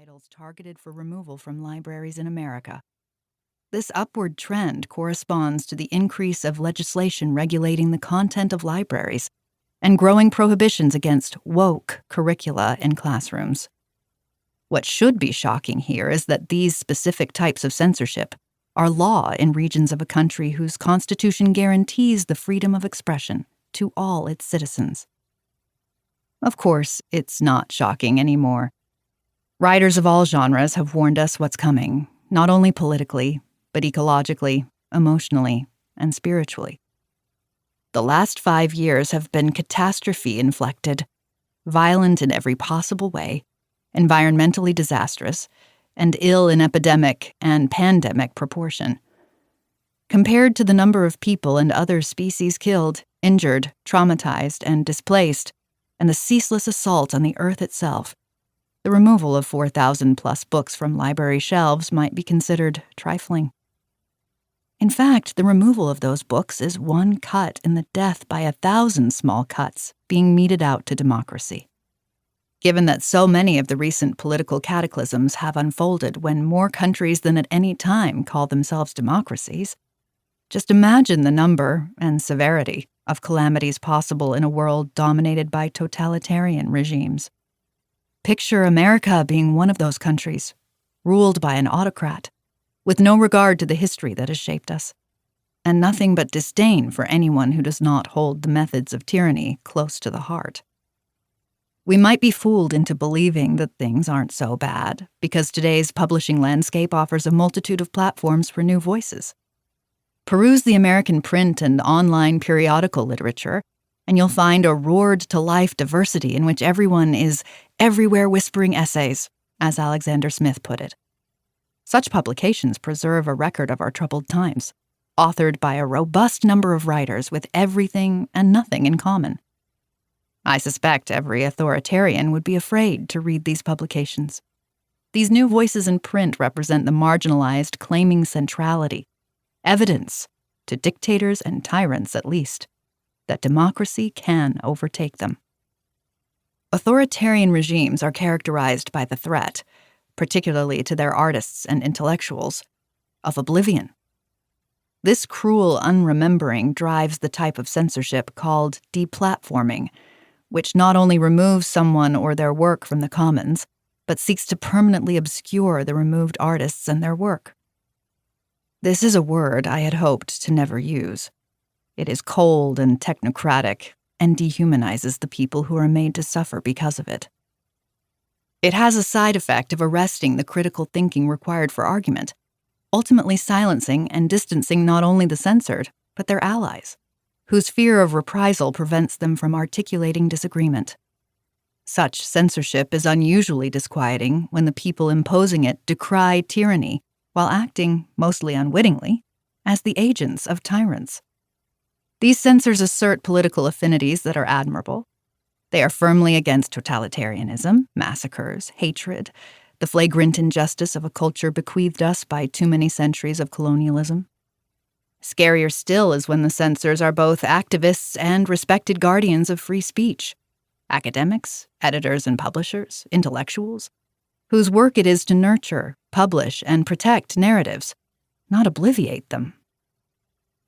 titles targeted for removal from libraries in America. This upward trend corresponds to the increase of legislation regulating the content of libraries and growing prohibitions against woke curricula in classrooms. What should be shocking here is that these specific types of censorship are law in regions of a country whose constitution guarantees the freedom of expression to all its citizens. Of course, it's not shocking anymore. Writers of all genres have warned us what's coming, not only politically, but ecologically, emotionally, and spiritually. The last 5 years have been catastrophe-inflected, violent in every possible way, environmentally disastrous, and ill in epidemic and pandemic proportion. Compared to the number of people and other species killed, injured, traumatized, and displaced, and the ceaseless assault on the earth itself, the removal of 4,000-plus books from library shelves might be considered trifling. In fact, the removal of those books is one cut in the death by 1,000 small cuts being meted out to democracy. Given that so many of the recent political cataclysms have unfolded when more countries than at any time call themselves democracies, just imagine the number and severity of calamities possible in a world dominated by totalitarian regimes. Picture America being one of those countries, ruled by an autocrat, with no regard to the history that has shaped us, and nothing but disdain for anyone who does not hold the methods of tyranny close to the heart. We might be fooled into believing that things aren't so bad, because today's publishing landscape offers a multitude of platforms for new voices. Peruse the American print and online periodical literature, and you'll find a roared-to-life diversity in which everyone is everywhere whispering essays, as Alexander Smith put it. Such publications preserve a record of our troubled times, authored by a robust number of writers with everything and nothing in common. I suspect every authoritarian would be afraid to read these publications. These new voices in print represent the marginalized claiming centrality, evidence, to dictators and tyrants at least, that democracy can overtake them. Authoritarian regimes are characterized by the threat, particularly to their artists and intellectuals, of oblivion. This cruel unremembering drives the type of censorship called deplatforming, which not only removes someone or their work from the commons, but seeks to permanently obscure the removed artists and their work. This is a word I had hoped to never use. It is cold and technocratic and dehumanizes the people who are made to suffer because of it. It has a side effect of arresting the critical thinking required for argument, ultimately silencing and distancing not only the censored, but their allies, whose fear of reprisal prevents them from articulating disagreement. Such censorship is unusually disquieting when the people imposing it decry tyranny while acting, mostly unwittingly, as the agents of tyrants. These censors assert political affinities that are admirable. They are firmly against totalitarianism, massacres, hatred, the flagrant injustice of a culture bequeathed us by too many centuries of colonialism. Scarier still is when the censors are both activists and respected guardians of free speech, academics, editors and publishers, intellectuals, whose work it is to nurture, publish, and protect narratives, not obliviate them.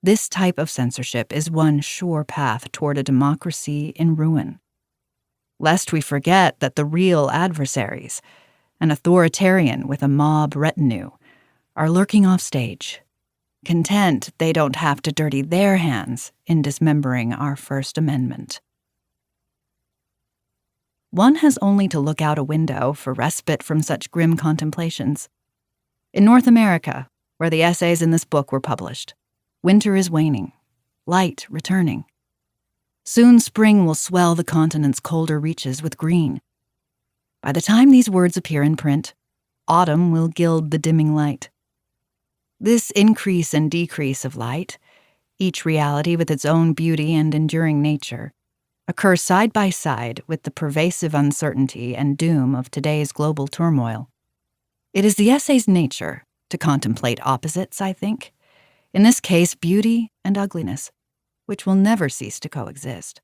This type of censorship is one sure path toward a democracy in ruin. Lest we forget that the real adversaries, an authoritarian with a mob retinue, are lurking off stage, content they don't have to dirty their hands in dismembering our First Amendment. One has only to look out a window for respite from such grim contemplations. In North America, where the essays in this book were published, winter is waning, light returning. Soon spring will swell the continent's colder reaches with green. By the time these words appear in print, autumn will gild the dimming light. This increase and decrease of light, each reality with its own beauty and enduring nature, occur side by side with the pervasive uncertainty and doom of today's global turmoil. It is the essay's nature to contemplate opposites, I think, in this case beauty and ugliness, which will never cease to coexist.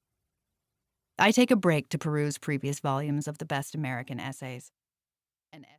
I take a break to peruse previous volumes of the best American essays.